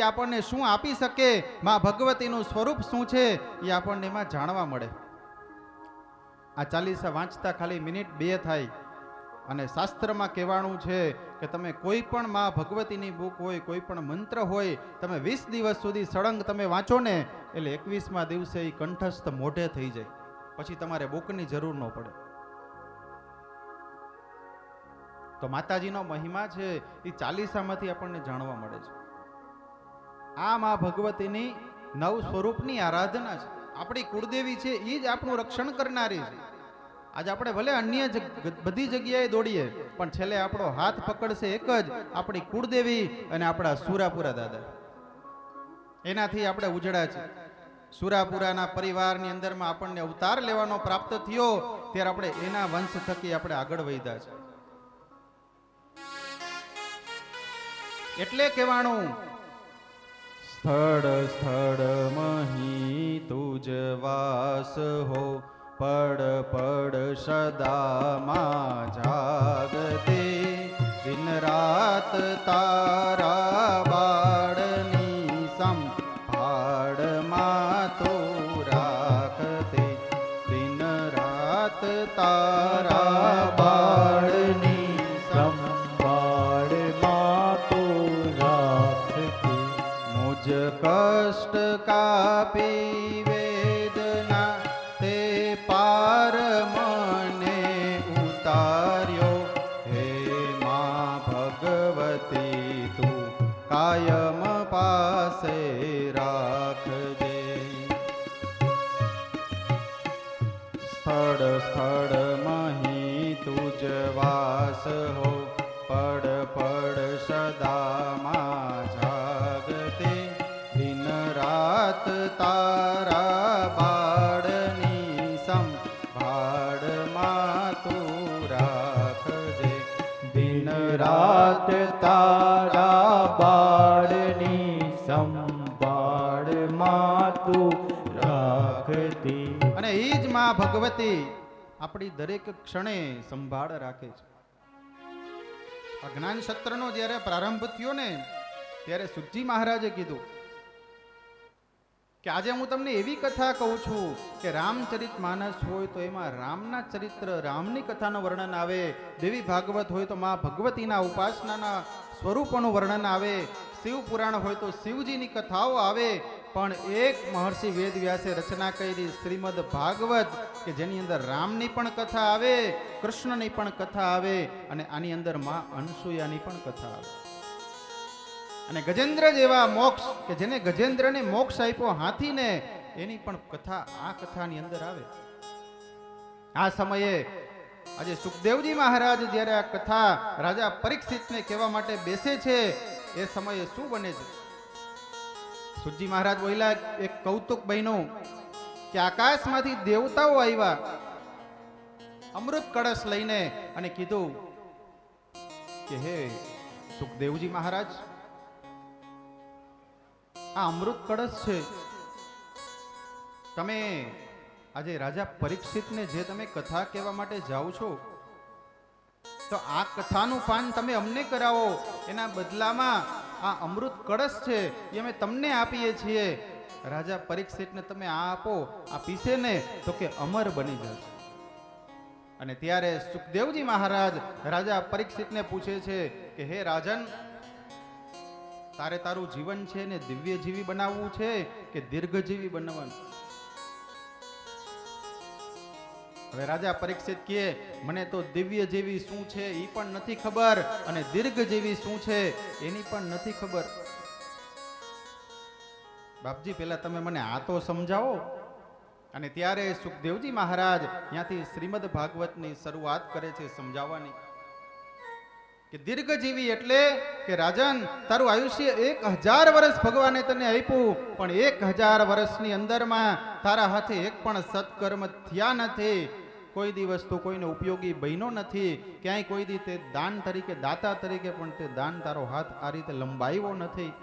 આપણને શું આપી શકે, માં ભગવતીનું સ્વરૂપ શું છે એ આપણને એમાં જાણવા મળે. આ ચાલીસા વાંચતા ખાલી મિનિટ 2 થાય અને શાસ્ત્રમાં કહેવાનું છે કે તમે કોઈ પણ માં ભગવતીની બુક હોય, કોઈ પણ મંત્ર હોય, તમે 20 દિવસ સુધી સળંગ તમે વાંચો ને એટલે 21મા દિવસે એ કંઠસ્થ મોઢે થઈ જાય, પછી તમારે બુકની જરૂર ન પડે. તો માતાજીનો મહિમા છે એ ચાલીસામાંથી આપણને જાણવા મળે છે. આ માં ભગવતીની નવ સ્વરૂપની આરાધના છે. આપણી કુળદેવી છે એ જ આપણું રક્ષણ કરનારી છે. આજે આપણે ભલે અન્ય બધી જગ્યાએ દોડીએ પણ છેલ્લે આપણો હાથ પકડશે એક જ, આપણી કુળદેવી અને આપણા સુરાપુરા દાદા. એનાથી આપણે ઉજળા છે. સુરાપુરાના પરિવારની અંદરમાં આપણને અવતાર લેવાનો પ્રાપ્ત થયો ત્યારે આપણે એના વંશ થકી આપણે આગળ વધ્યા છે. એટલે કહેવાનું સ્થળ સ્થળ મહી તુજ વાસ હો, પડ પડ સદા માં જાગતે, દિન રાત તારા બાળની સંભાળ માં તો રાખતે, દિન રાત તારા બાળની સંભાળ માં તો રાખતે, મુજ કષ્ટ કાપી વેદના તે પાર મને ઉતાર્યો, હે માં ભગવતી તું કાયમ પાસે રાખજે. સ્થળ સ્થળ મહી તુજ વાસ હો, પડ પડ સદા માં જાગતે, દિન રાત તારા બાળની સંભાળ માં તું રાખજે, દિન રાત તારા બાળની સંભાળ માં તું રાખતી. અને એ જ માં ભગવતી આપણી દરેક ક્ષણે સંભાળ રાખે છે. આ જ્ઞાન સત્રનો જ્યારે પ્રારંભ થયો ને ત્યારે સુખજી મહારાજે કીધું કે આજે હું તમને એવી કથા કહું છું કે રામચરિત માનસ હોય તો એમાં રામના ચરિત્ર, રામની કથાનું વર્ણન આવે, દેવી ભાગવત હોય તો માં ભગવતીના ઉપાસનાના સ્વરૂપોનું વર્ણન આવે, શિવ પુરાણ હોય તો શિવજીની કથાઓ આવે, પણ એક મહર્ષિ વેદવ્યાસે રચના કરી શ્રીમદ ભાગવત કે જેની અંદર રામની પણ કથા આવે, કૃષ્ણની પણ કથા આવે અને આની અંદર માં અનસૂયાની પણ કથા આવે. અને ગજેન્દ્ર જેવા મોક્ષ કે જેને ગજેન્દ્રને મોક્ષ આપ્યો હાથીને, એની પણ કથા આ કથાની અંદર આવે. આ સમયે આજે સુખદેવજી મહારાજ જ્યારે આ કથા રાજા પરીક્ષિતને કહેવા માટે બેસે છે એ સમયે શું બને છે? સુખજી મહારાજ બોલ્યા, એક કૌતુક બન્યું કે આકાશમાંથી દેવતાઓ આવ્યા અમૃત કળશ લઈને અને કીધું કે હે સુખદેવજી મહારાજ, આ અમૃત કળશ છે, તમે આજે રાજા પરીક્ષિતને જે તમે કથા કહેવા માટે જાઓ છો તો આ કથાનું પાન તમે અમને કરાવો, એના બદલામાં આ અમૃત કળશ છે એ અમે તમને આપીએ છીએ. રાજા પરીક્ષિતને તમે આ આપો, આ પીસે ને તો કે અમર બની જશે. અને ત્યારે સુખદેવજી મહારાજ રાજા પરીક્ષિતને પૂછે છે કે હે રાજન, તારે તારું જીવન છે ને દિવ્ય જીવી બનાવવું છે કે દીર્ઘજીવી બનવાનું? હવે રાજા પરીક્ષિત કહે, મને તો દિવ્ય જેવી શું છે એ પણ નથી ખબર અને દીર્ઘ જેવી શું છે એની પણ નથી ખબર. બાપજી પહેલા તમે મને આ તો સમજાવો. અને ત્યારે સુખદેવજી મહારાજ ત્યાંથી શ્રીમદ ભાગવતની શરૂઆત કરે છે સમજાવવાની કે દીર્ઘજીવી એટલે કે રાજન, તારું આયુષ્ય 1000 વર્ષ ભગવાને તને આપ્યું, પણ 1000 વર્ષની અંદરમાં તારા હાથે એક પણ સત્કર્મ થયા નથી, કોઈ દિવસ તો કોઈને ઉપયોગી બન્યો નથી, ક્યાંય કોઈ દી તે દાન તરીકે, દાતા તરીકે પણ તે દાન તારો હાથ આ રીતે લંબાવ્યો નથી.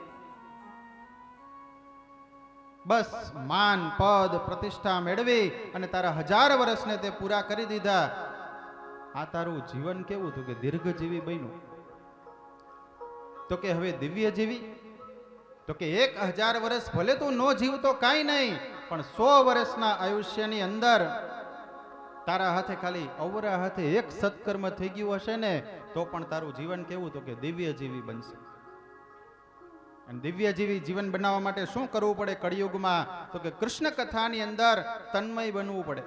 બસ માન પદ પ્રતિષ્ઠા મેળવી અને તારા 1000 વર્ષને તે પૂરા કરી દીધા. આ તારું જીવન કેવું હતું કે દીર્ઘજીવી બન્યું? તો કે હવે દિવ્ય જીવી. તો કે 1000 વર્ષ ભલે તું ન જીવતો કાંઈ નહીં, પણ 100 વર્ષના આયુષ્યની અંદર તારા હાથે ખાલી અવરા હાથે એક સત્કર્મ થઈ ગયું હશે ને તો પણ તારું જીવન કેવું? તો કે દિવ્ય જીવી બનશે. અને દિવ્ય જીવી જીવન બનાવવા માટે શું કરવું પડે કળિયુગમાં? તો કે કૃષ્ણ કથાની અંદર તન્મય બનવું પડે.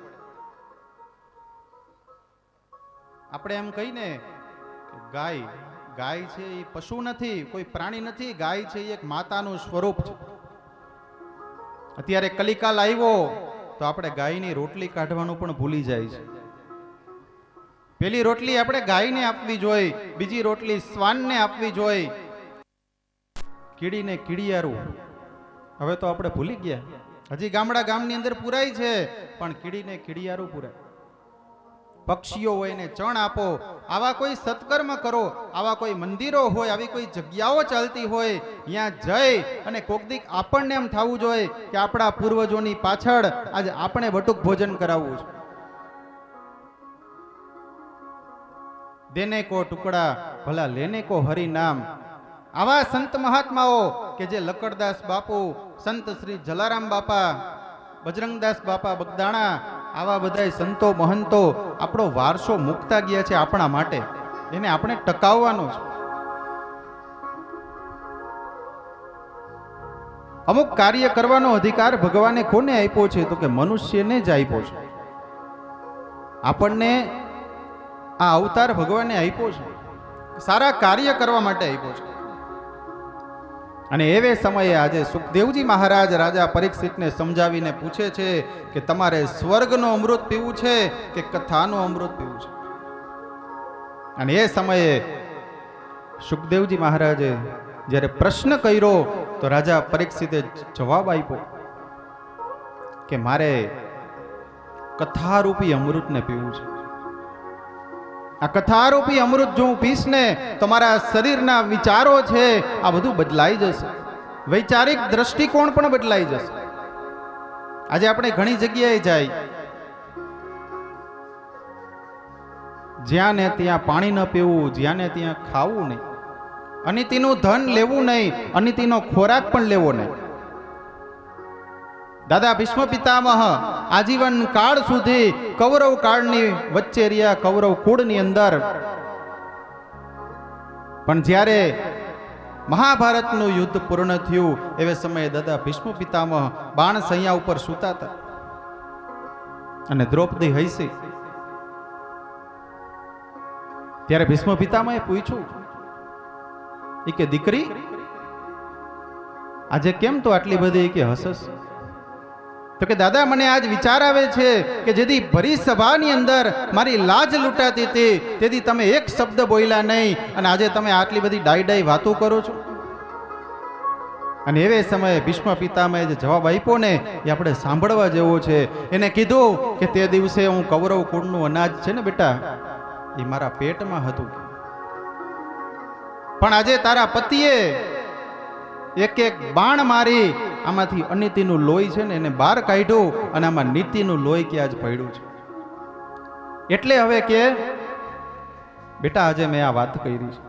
આપણે એમ કહીને કે ગાય છે એ પશુ નથી, કોઈ પ્રાણી નથી. ગાય છે એ એક માતાનું સ્વરૂપ છે. અત્યારે કલિકાલ આવ્યો તો આપણે ગાયની રોટલી કાઢવાનું પણ ભૂલી જાય છે. પેલી રોટલી આપણે ગાયને આપવી જોઈએ, બીજી રોટલી શ્વાનને આપવી જોઈએ. કીડીને કીડિયારું હવે તો આપણે ભૂલી ગયા. હજી ગામની અંદર પુરાય છે, પણ કીડીને કીડિયારું પુરાય. પક્ષીઓ હોય ને ચણ આપો. આવા કોઈ સત્કર્મ કરો, આવા કોઈ મંદિરો હોય, આવી કોઈ જગ્યાઓ ચાલતી હોય, ત્યાં જઈ અને કોક દીક આપણને એમ થવું જોઈએ કે આપણા પૂર્વજોની પાછળ આજે આપણે બટુક ભોજન કરાવવું છે. દેને કો ટુકડા ભલા લેને કો હરિ નામ. આવા સંત મહાત્માઓ કે જે લકડદાસ બાપુ, સંત શ્રી જલારામ બાપા, બજરંગદાસ બાપા બગદાણા, આવા બધા સંતો મહંતો આપણો વારસો મૂકતા ગયા છે આપણા માટે. એને આપણે ટકાવવાનો છે. અમુક કાર્ય કરવાનો અધિકાર ભગવાને કોને આપ્યો છે? તો કે મનુષ્યને જ આપ્યો છે. આપણને આ અવતાર ભગવાને આપ્યો છે, સારા કાર્ય કરવા માટે આપ્યો છે. અને એવે સમયે આજે સુખદેવજી મહારાજ રાજા પરીક્ષિતને સમજાવીને પૂછે છે કે તમારે સ્વર્ગનો અમૃત પીવું છે કે કથાનું અમૃત પીવું છે? અને એ સમયે સુખદેવજી મહારાજે જ્યારે પ્રશ્ન કર્યો તો રાજા પરીક્ષિતે જવાબ આપ્યો કે મારે કથારૂપી અમૃતને પીવું છે. આ કથારૂપી અમૃત જો હું પીશ ને તો મારા શરીરના વિચારો છે આ બધું બદલાઈ જશે. વૈચારિક દ્રષ્ટિકોણ પણ બદલાઈ જશે. આજે આપણે ઘણી જગ્યાએ જાય, જ્યાં ને ત્યાં પાણી ન પીવું, જ્યાં ને ત્યાં ખાવું નહીં, અનિતિનું ધન લેવું નહીં, અનિતિનો ખોરાક પણ લેવો નહીં. દાદા ભીષ્મ પિતામહ આજીવન કાળ સુધી કૌરવ કાળની વચ્ચે રહ્યા, કૌરવ કુળની અંદર. પણ જ્યારે મહાભારતનું યુદ્ધ પૂર્ણ થયું એવે સમયે દાદા ભીષ્મ પિતામહ બાણ સૈયા ઉપર સૂતા હતા અને દ્રૌપદી હૈસી. ત્યારે ભીષ્મ પિતામહે પૂછ્યું કે દીકરી આજે કેમ તો આટલી બધી કે હસસ? તો કે દાદા મને આજ વિચાર આવે છે કે જેથી ભરી સભાની અંદર મારી લાજ લૂંટાતી હતી તેથી તમે એક શબ્દ બોલ્યા નહીં અને આજે તમે આટલી બધી ડાઈ વાતો કરો છો. અને એવે સમયે ભીષ્મ પિતામહે જે જવાબ આપ્યો ને એ આપણે સાંભળવા જેવો છે. એને કીધું કે તે દિવસે હું કૌરવ કુળનું અનાજ છે ને બેટા એ મારા પેટમાં હતું, પણ આજે તારા પતિએ એક એક બાણ મારી આમાંથી અનિતિનું લોહી છે ને એને બહાર કાઢ્યું અને આમાં નીતિનું લોહી કે આજ પડ્યું છે. એટલે હવે કે બેટા આજે મેં આ વાત કરી છે.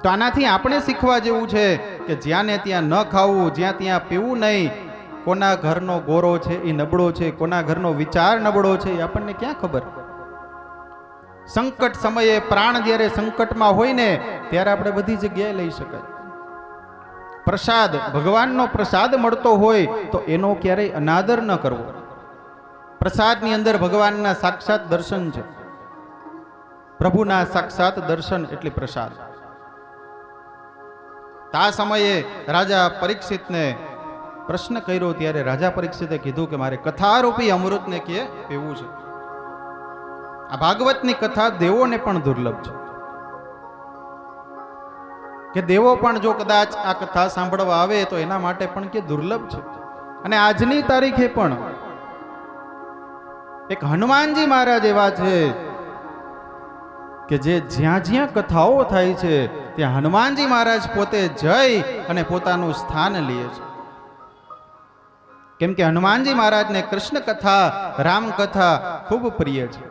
તો આનાથી આપણે શીખવા જેવું છે કે જ્યાં ને ત્યાં ન ખાવું, જ્યાં ત્યાં પીવું નહીં. કોના ઘરનો ગોરો છે એ નબળો છે, કોના ઘરનો વિચાર નબળો છે એ આપણને ક્યાં ખબર? સંકટ સમયે પ્રાણ જ્યારે સંકટમાં હોય ને ત્યારે આપણે બધી જગ્યાએ લઈ શકાય. પ્રસાદ, ભગવાનનો પ્રસાદ મળતો હોય તો એનો ક્યારેય અનાદર ન કરવો. પ્રસાદની અંદર ભગવાનના સાક્ષાત દર્શન છે. પ્રભુના સાક્ષાત દર્શન એટલે પ્રસાદ. આ સમયે રાજા પરીક્ષિતને પ્રશ્ન કર્યો ત્યારે રાજા પરીક્ષિતે કીધું કે મારે કથારૂપી અમૃતને કે પીવું છે. આ ભાગવતની કથા દેવોને પણ દુર્લભ છે કે દેવો પણ જો કદાચ આ કથા સાંભળવા આવે તો એના માટે પણ કે દુર્લભ છે. અને આજની તારીખે પણ એક હનુમાનજી મહારાજ એવા છે કે જે જ્યાં જ્યાં કથાઓ થાય છે ત્યાં હનુમાનજી મહારાજ પોતે જઈ અને પોતાનું સ્થાન લે છે. કેમ કે હનુમાનજી મહારાજને કૃષ્ણ કથા, રામ કથા ખૂબ પ્રિય છે.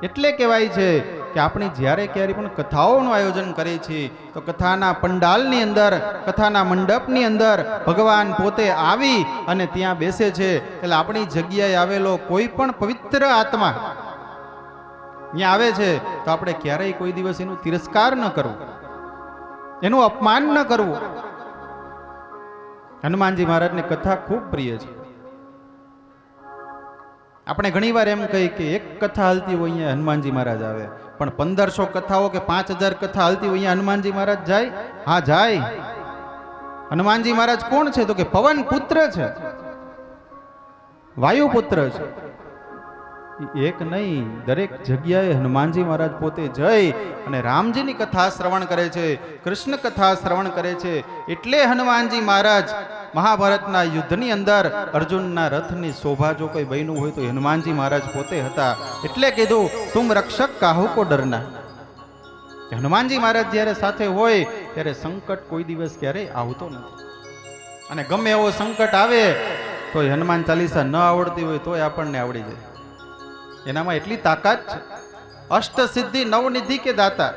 એટલે કહેવાય છે કે આપણે જ્યારે ક્યારે પણ કથાઓનું આયોજન કરીએ છીએ તો કથાના પંડાલની અંદર, કથાના મંડપની અંદર ભગવાન પોતે આવી અને ત્યાં બેસે છે. એટલે આપણી જગ્યાએ આવેલો કોઈ પણ પવિત્ર આત્મા ત્યાં આવે છે તો આપણે ક્યારેય કોઈ દિવસ એનું તિરસ્કાર ન કરવું, એનું અપમાન ન કરવું. હનુમાનજી મહારાજની કથા ખૂબ પ્રિય છે. આપણે ઘણીવાર એમ કહી કે એક કથા હાલતી હોય અહીંયા હનુમાનજી મહારાજ આવે, પણ 1500 કથાઓ કે 5000 કથા હાલતી હોય અહીંયા હનુમાનજી મહારાજ જાય? હા, જાય. હનુમાનજી મહારાજ કોણ છે? તો કે પવન પુત્ર છે, વાયુ પુત્ર છે. એક નહીં, દરેક જગ્યાએ હનુમાનજી મહારાજ પોતે જઈ અને રામજીની કથા શ્રવણ કરે છે, કૃષ્ણ કથા શ્રવણ કરે છે. એટલે હનુમાનજી મહારાજ મહાભારતના યુદ્ધની અંદર અર્જુનના રથની શોભા જો કોઈ બન્યું હોય તો હનુમાનજી મહારાજ પોતે હતા. એટલે કીધું તુમ રક્ષક કાહુ કો ડરના. હનુમાનજી મહારાજ જ્યારે સાથે હોય ત્યારે સંકટ કોઈ દિવસ ક્યારેય આવતો નથી. અને ગમે એવો સંકટ આવે તો હનુમાન ચાલીસા ન આવડતી હોય તોય આપણને આવડી જાય. એનામાં એટલી તાકાત છે. અષ્ટ સિદ્ધિ નવનિધિ કે દાતા,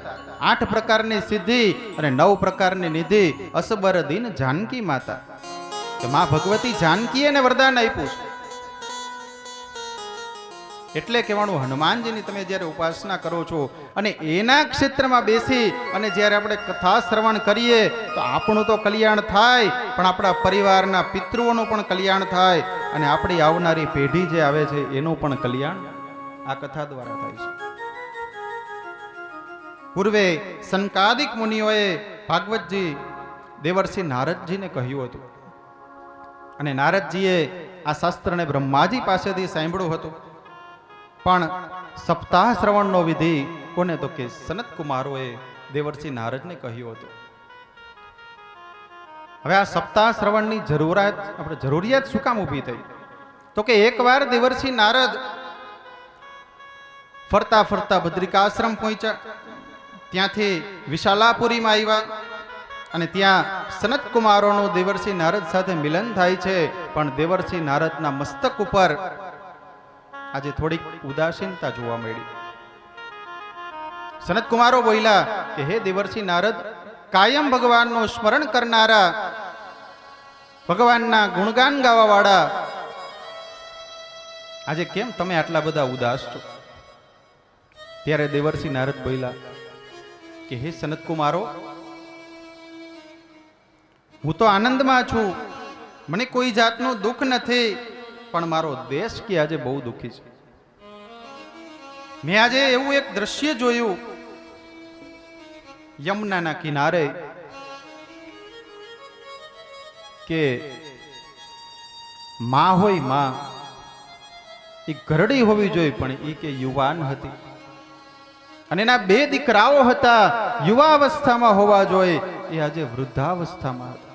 8 પ્રકારની સિદ્ધિ અને 9 પ્રકારની નિધિ. અસબર દીન જાનકી માતા, કે માં ભગવતી જાનકી એને વરદાન આપ્યું છે. એટલે કહેવાનું હનુમાનજીની તમે જ્યારે ઉપાસના કરો છો અને એના ક્ષેત્રમાં બેસી અને જ્યારે આપણે કથા શ્રવણ કરીએ તો આપણું તો કલ્યાણ થાય, પણ આપણા પરિવારના પિતૃઓનું પણ કલ્યાણ થાય અને આપણી આવનારી પેઢી જે આવે છે એનું પણ કલ્યાણ આ કથા દ્વારા થાય છે. પૂર્વે સંકાદિક મુનિઓએ ભાગવતજી દેવર્ષિ નારદજીને કહ્યું હતું અને નારદજીએ આ શાસ્ત્રને બ્રહ્માજી પાસેથી સાંભળ્યું હતું. પણ સપ્તાહ શ્રવણનો વિધિ કોને? તો કે સનત કુમારોએ દેવર્ષિ નારદને કહ્યું હતું. હવે આ સપ્તાહ શ્રવણની જરૂરિયાત શું કામ ઊભી થઈ? તો કે એકવાર દેવર્ષિ નારદ ફરતા ફરતા બદ્રિકાશ્રમ પહોંચ્યા. ત્યાંથી વિશાલાપુરીમાં આવ્યા અને ત્યાં સનત કુમારોનું દેવર્ષિ નારદ સાથે મિલન થાય છે. પણ દેવર્ષિ નારદના મસ્તક ઉપર આજે થોડીક ઉદાસીનતા જોવા મળી. સનત કુમારો બોલ્યા કે હે દેવર્ષિ નારદ, કાયમ ભગવાનનું સ્મરણ કરનારા, ભગવાનના ગુણગાન ગાવા વાળા, આજે કેમ તમે આટલા બધા ઉદાસ છો? ત્યારે દેવર્ષિ નારદ બોલ્યા કે હે સનત કુમારો, હું તો આનંદમાં છું, મને કોઈ જાતનું દુઃખ નથી, પણ મારો દેશ કે આજે બહુ દુઃખી છે. મેં આજે એવું એક દ્રશ્ય જોયું, યમુનાના કિનારે કે માં હોય, માં એ ઘરડી હોવી જોઈએ પણ એ કે યુવાન હતી અને એના 2 દીકરાઓ હતા, યુવા અવસ્થામાં હોવા જોઈએ, એ આજે વૃદ્ધાવસ્થામાં હતા.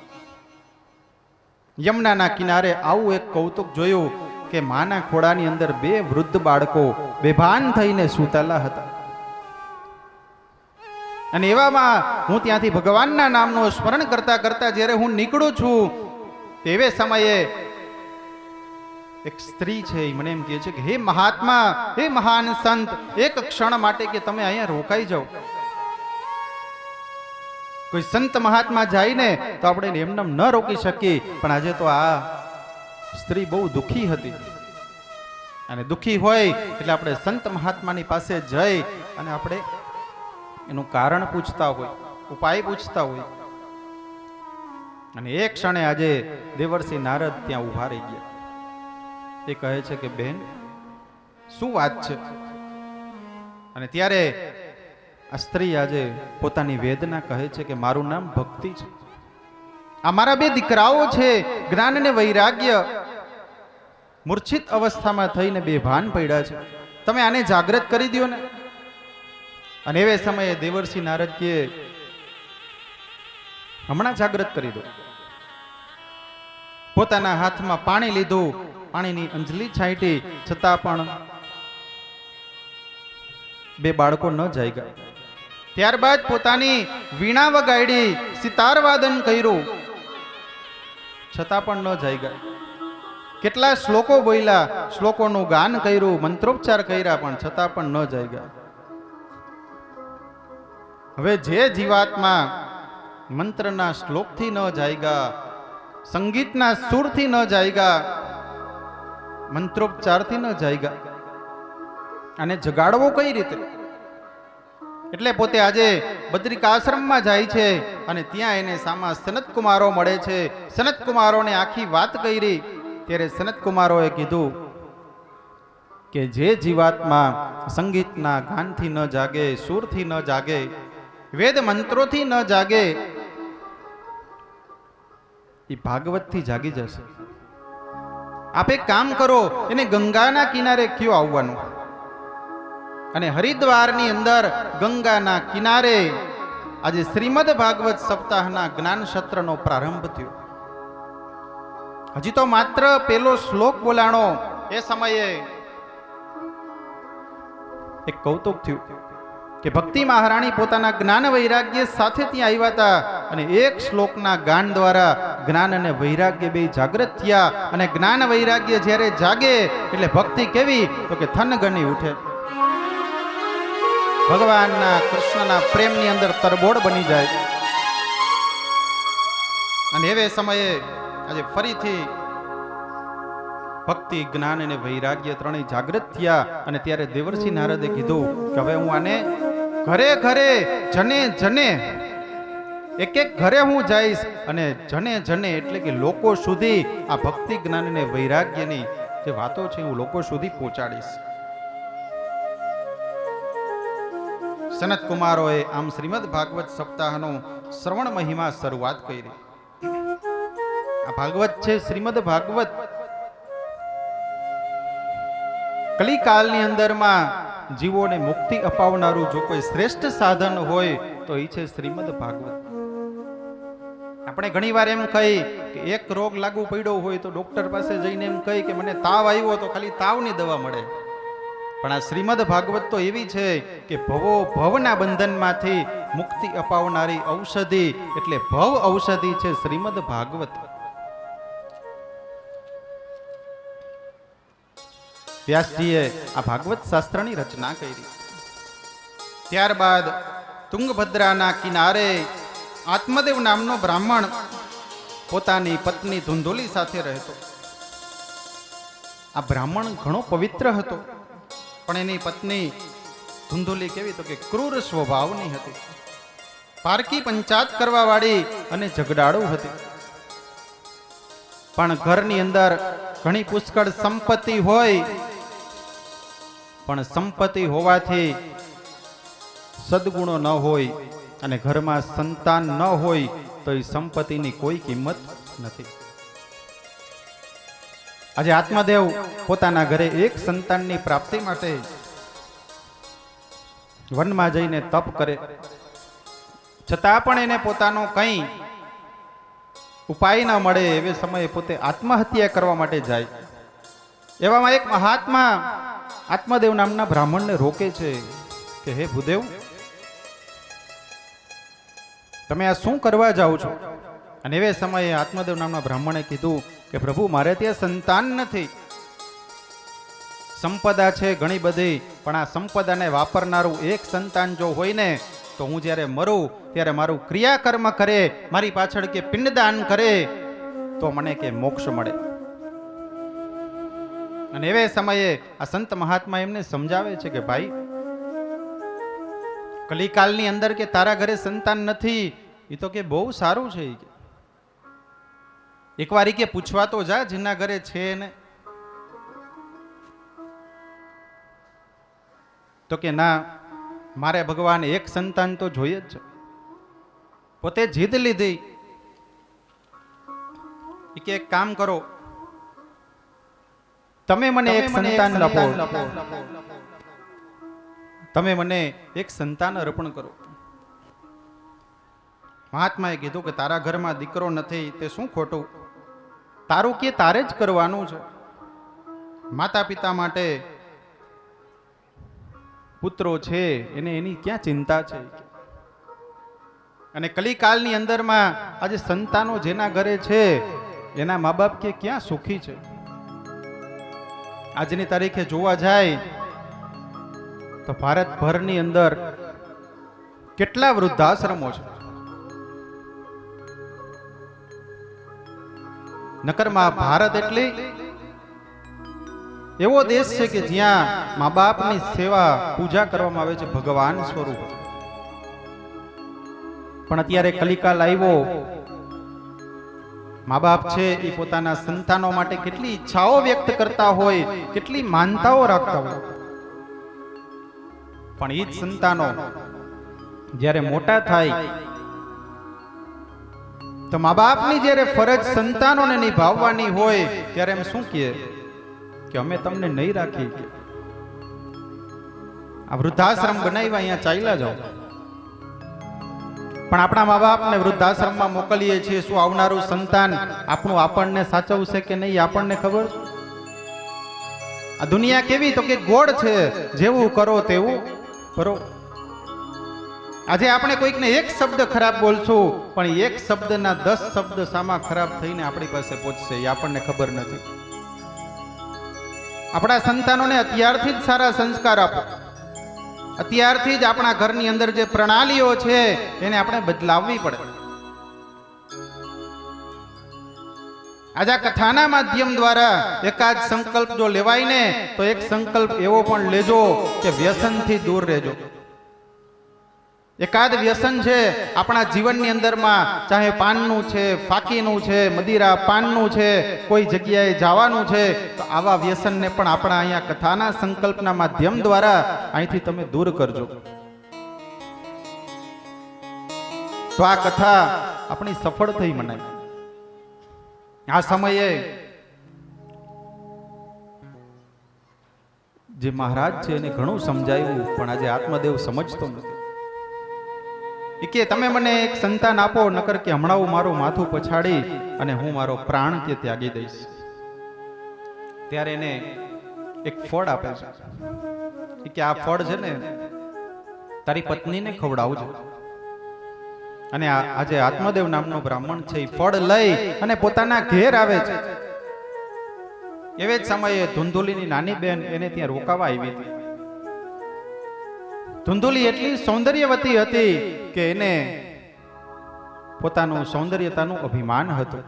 યમુનાના કિનારે આવું એક કૌતુક જોયું કે માના ખોળાની અંદર 2 વૃદ્ધ બાળકો બેભાન થઈને સૂતેલા હતા. અને એવામાં હું ત્યાંથી ભગવાનના નામનું સ્મરણ કરતા કરતા જ્યારે હું નીકળું છું તેવે સમયે એક સ્ત્રી છે, મને એમ કહે છે કે હે મહાત્મા, હે મહાન સંત, એક ક્ષણ માટે કે તમે અહીંયા રોકાઈ જાઓ. કોઈ સંત મહાત્મા જાય ને તો આપણે એમને ન રોકી શકીએ, પણ આજે તો આ સ્ત્રી બહુ દુઃખી હતી અને દુઃખી હોય એટલે આપણે સંત મહાત્માની પાસે જઈ અને આપણે એનું કારણ પૂછતા હોય, ઉપાય પૂછતા હોય. અને એક ક્ષણે આજે દેવર્ષિ નારદ ત્યાં ઉભા રહી ગયા. એ કહે છે કે બેન, શું વાત છે? અને ત્યારે આ સ્ત્રી આજે પોતાની વેદના કહે છે કે મારું નામ ભક્તિ છે, આ મારા 2 દીકરાઓ છે, જ્ઞાન અને વૈરાગ્ય, મૂર્છિત અવસ્થામાં થઈને બેભાન પડ્યા છે, તમે આને જાગૃત કરી દો ને. અને એવે સમયે દેવર્ષિ નારદ કહે હમણાં જાગૃત કરી દો. પોતાના હાથમાં પાણી લીધું, પાણીની અંજલિ છાંટી, છતાં પણ 2 બાળકો ન જાગ્યા. ત્યારબાદ પોતાની વીણા વગાડી, સિતાર વાદન કર્યું, છતાં પણ ન જાગ્યા. કેટલા શ્લોકો બોલ્યા, શ્લોકોનું ગાન કર્યું, મંત્રોચ્ચાર કર્યા, પણ છતાં પણ ન જાગ્યા. હવે જે જીવાત્મા મંત્રના શ્લોકથી ન જાગ્યા, સંગીતના સુરથી ન જાગ્યા, મંત્રોચ્ચારથી ન જાગ્યા, અને જગાડવો કઈ રીતે? એટલે પોતે આજે બદ્રિકાશ્રમમાં જાય છે અને ત્યાં એને સામા સનત કુમારો મળે છે. સનત કુમારોને આખી વાત કરી. ત્યારે સનત કુમારોએ કીધું કે જે જીવાત્મા સંગીતના ગાનથી ન જાગે, સુરથી ન જાગે, વેદ મંત્રોથી ન જાગે, એ ભાગવતથી જાગી જશે. આપ એક કામ કરો, એને ગંગાના કિનારે કયો આવવાનું, અને હરિદ્વારની અંદર ગંગાના કિનારે આજે શ્રીમદ ભાગવત સપ્તાહના જ્ઞાન સત્રનો પ્રારંભ થયો. હજી તો માત્ર પેલો શ્લોક બોલાણો. એ સમયે એક કૌતુક થયું કે ભક્તિ મહારાણી પોતાના જ્ઞાન વૈરાગ્ય સાથે ત્યાં આવ્યા હતા, અને એક શ્લોકના ગાન દ્વારા જ્ઞાન અને વૈરાગ્ય બે જાગૃત થયા. અને જ્ઞાન વૈરાગ્ય જ્યારે જાગે એટલે ભક્તિ કેવી, તો કે થનગની ઉઠે. ભગવાનના કૃષ્ણના પ્રેમની અંદર તરબોળ બની જાય. અને એવે સમયે આજે ફરીથી ભક્તિ, જ્ઞાન અને વૈરાગ્ય ત્રણેય જાગૃત થયા. અને ત્યારે દેવર્ષિ નારદે કીધું કે હવે હું આને ઘરે ઘરે, જને જને, એક એક ઘરે હું જઈશ, અને જને જને એટલે કે લોકો સુધી આ ભક્તિ, જ્ઞાન અને વૈરાગ્યની જે વાતો છે હું લોકો સુધી પહોંચાડીશ. સનત કુમારોએ આમ શ્રીમદ ભાગવત સપ્તાહનો શ્રવણ મહિમા શરૂઆત કરી. આ ભાગવત છે શ્રીમદ ભાગવત. કલિકાલની અંદરમાં જીવોને મુક્તિ અપાવનારું જો કોઈ શ્રેષ્ઠ સાધન હોય તો એ છે શ્રીમદ ભાગવત. આપણે ઘણીવાર એમ કહી કે એક રોગ લાગુ પડ્યો હોય તો ડોક્ટર પાસે જઈને એમ કહી કે મને તાવ આવ્યો, તો ખાલી તાવની દવા મળે. પણ આ શ્રીમદ ભાગવત તો એવી છે કે ભવો ભવના બંધનમાંથી મુક્તિ અપાવનારી ઔષધિ, એટલે ભવ ઔષધિ છે શ્રીમદ ભાગવત. વ્યાસજીએ આ ભાગવત શાસ્ત્રની રચના કરી. ત્યારબાદ તુંગભદ્રાના કિનારે આત્મદેવ નામનો બ્રાહ્મણ પોતાની પત્ની ધુંધુલી સાથે રહેતો. આ બ્રાહ્મણ ઘણો પવિત્ર હતો, પણ એની પત્ની ધુંધુલી કેવી, તો કે ક્રૂર સ્વભાવની હતી, પારકી પંચાત કરવા વાળી અને ઝઘડાળુ હતી. પણ ઘરની અંદર ઘણી પુષ્કળ સંપત્તિ હોય, પણ સંપત્તિ હોવાથી સદગુણો ન હોય અને ઘરમાં સંતાન ન હોય તો એ સંપત્તિની કોઈ કિંમત નથી. આજે આત્મદેવ પોતાના ઘરે એક સંતાનની પ્રાપ્તિ માટે વનમાં જઈને તપ કરે, છતાં પણ એને પોતાનો કંઈ ઉપાય ન મળે. એવે સમયે પોતે આત્મહત્યા કરવા માટે જાય. એવામાં એક મહાત્મા આત્મદેવ નામના બ્રાહ્મણને રોકે છે કે હે ભૂદેવ, તમે આ શું કરવા જાઓ છો? અને એવે સમયે આત્મદેવ નામના બ્રાહ્મણે કીધું કે પ્રભુ, મારે ત્યાં સંતાન નથી. સંપદા છે ઘણી બધી, પણ આ સંપદાને વાપરનારું એક સંતાન જો હોય ને, તો હું જ્યારે મરું ત્યારે મારું ક્રિયાકર્મ કરે, મારી પાછળ કે પિંડદાન કરે, તો મને કે મોક્ષ મળે. અને એવે સમયે આ સંત મહાત્મા એમને સમજાવે છે કે ભાઈ, કલિકાલની અંદર કે તારા ઘરે સંતાન નથી, એ તો કે બહુ સારું છે. એકવાર કે પૂછવા તો જા જેના ઘરે છે ને. તો કે ના, મારે ભગવાન એક સંતાન તો જોઈએ જ છે. પોતે જીદ લીધી કે એક કામ કરો, તમે મને એક સંતાન આપો, તમે મને એક સંતાન અર્પણ કરો. મહાત્માએ કીધું કે તારા ઘરમાં દીકરો નથી તે શું ખોટું, તારું કે તારે જ કરવાનું છે. માતા પિતા માટે પુત્રો છે એને એની ક્યાં ચિંતા છે. અને કલિકાલની અંદરમાં આજે સંતાનો જેના ઘરે છે એના મા બાપ કે ક્યાં સુખી છે. આજની તારીખે જોવા જાય તો ભારતભરની અંદર કેટલા વૃદ્ધાશ્રમો છે. નકરમાં ભારત એટલે એવો દેશ છે કે જ્યાં મા બાપની સેવા પૂજા કરવામાં આવે છે ભગવાન સ્વરૂપ. પણ અત્યારે કલિકાલ આવ્યો, મા બાપ છે એ પોતાના સંતાનો માટે કેટલી ઈચ્છાઓ વ્યક્ત કરતા હોય, કેટલી માનતાઓ રાખતા હોય, પણ એ જ સંતાનો જ્યારે મોટા થાય તો મા બાપની જ્યારે ફરજ સંતાનોને નિભાવવાની હોય ત્યારે એમ શું કહે કે અમે તમને નહીં રાખી, આ વૃદ્ધાશ્રમ બનાવ્યા અહીંયા ચાલ્યા જાઓ. પણ આપણા મા બાપને વૃદ્ધાશ્રમમાં મોકલીએ છીએ, શું આવનારું સંતાન આપણું આપણને સાચવશે કે નહીં આપણને ખબર? આ દુનિયા કેવી તો કે ગોળ છે, જેવું કરો તેવું કરો. આજે આપણે કોઈકને એક શબ્દ ખરાબ બોલશું, પણ એક શબ્દના 10 શબ્દ સામા ખરાબ થઈને આપણી પાસે પહોંચશે, એ આપણને ખબર નથી. આપણા સંતાનોને અત્યારથી જ સારા સંસ્કાર આપો. અત્યારથી જ આપણા ઘરની અંદર જે પ્રણાલીઓ છે એને આપણે બદલાવવી પડે. આજે આ કથાના માધ્યમ દ્વારા એકાદ સંકલ્પ જો લેવાય ને તો એક સંકલ્પ એવો પણ લેજો કે વ્યસનથી દૂર રહેજો. એકાદ વ્યસન છે આપણા જીવનની અંદરમાં, ચાહે પાનનું છે, ફાકીનું છે, મદિરા પાનનું છે, કોઈ જગ્યાએ જવાનું છે, તો આવા વ્યસનને પણ આપણા અહીંયા કથાના સંકલ્પના માધ્યમ દ્વારા અહીંથી તમે દૂર કરજો. તો આ કથા આપણી સફળ થઈ મનાય. આ સમયે જે મહારાજ છે એને ઘણું સમજાવ્યું, પણ આજે આત્મદેવ સમજતો નથી. કે તમે મને એક સંતાન આપો, નકર કે હમણાં હું મારું માથું પછાડી અને હું મારો પ્રાણ કે ત્યાગી દઈશ. ત્યારે એને એક ફળ આપે છે કે આ ફળ છે ને તારી પત્નીને ખવડાવજો. અને આજે આત્મદેવ નામનો બ્રાહ્મણ છે એ ફળ લઈ અને પોતાના ઘેર આવે છે. એવે જ સમયે ધુંધુલીની નાની બેન એને ત્યાં રોકાવા આવી હતી. ધુંધુલી એટલી સૌંદર્યવતી હતી કે એને પોતાનું સૌંદર્યતાનું અભિમાન હતું,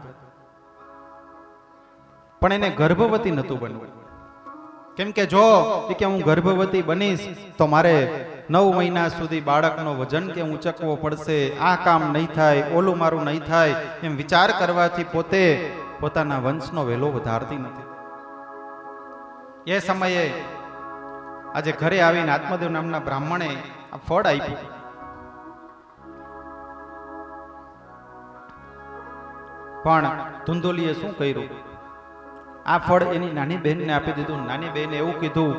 પણ એને ગર્ભવતી નહોતું બનવું. કેમ કે જો કે હું ગર્ભવતી બનીશ તો મારે 9 મહિના સુધી બાળકનો વજન કે ઊંચકવો પડશે, આ કામ નહીં થાય, ઓલું મારું નહીં થાય, એમ વિચાર કરવાથી પોતે પોતાના વંશનો વેલો વધારતી નથી. એ સમયે આજે ઘરે આવીને આત્મદેવ નામના બ્રાહ્મણે આ ફળ આપ્યું. પણ ધુંધુલીએ શું કર્યું? આ ફળ એની નાની બહેનને આપી દીધું. નાની બહેને એવું કીધું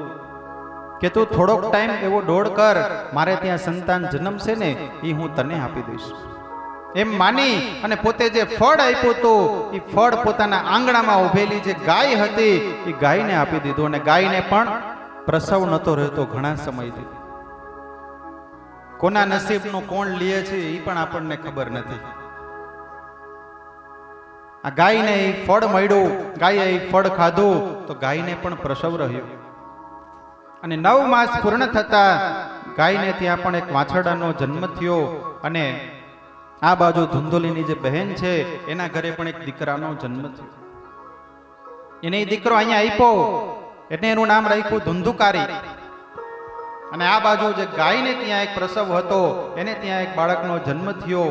કે તું થોડોક ટાઈમ એવો દોડ કર, મારે ત્યાં સંતાન જન્મશે ને એ હું તને આપી દઈશ. એમ માની અને પોતે જે ફળ આપ્યું હતું એ ફળ પોતાના આંગણામાં ઉભેલી જે ગાય હતી એ ગાયને આપી દીધું. અને ગાયને પણ પ્રસવ નતો રહેતો ઘણા સમયથી. કોના નસીબનું કોણ લે છે એ પણ આપણને ખબર નથી. આ ગાયને એ ફળ મળ્યું, ગાયે એ ફળ ખાધું તો ગાયને પણ પ્રસવ રહ્યો. અને 9 માસ પૂર્ણ થતા ગાયને ત્યાં પણ એક વાછરડાનો જન્મ થયો. અને આ બાજુ ધુંધુલીની જે બહેન છે એના ઘરે પણ એક દીકરાનો જન્મ થયો. એને એ દીકરો અહીંયા આપ્યો એટલે એનું નામ રાખ્યું ધુંધુકારી. અને આ બાજુ જે ગાયને ત્યાં એક પ્રસવ હતો એને ત્યાં એક બાળકનો જન્મ થયો.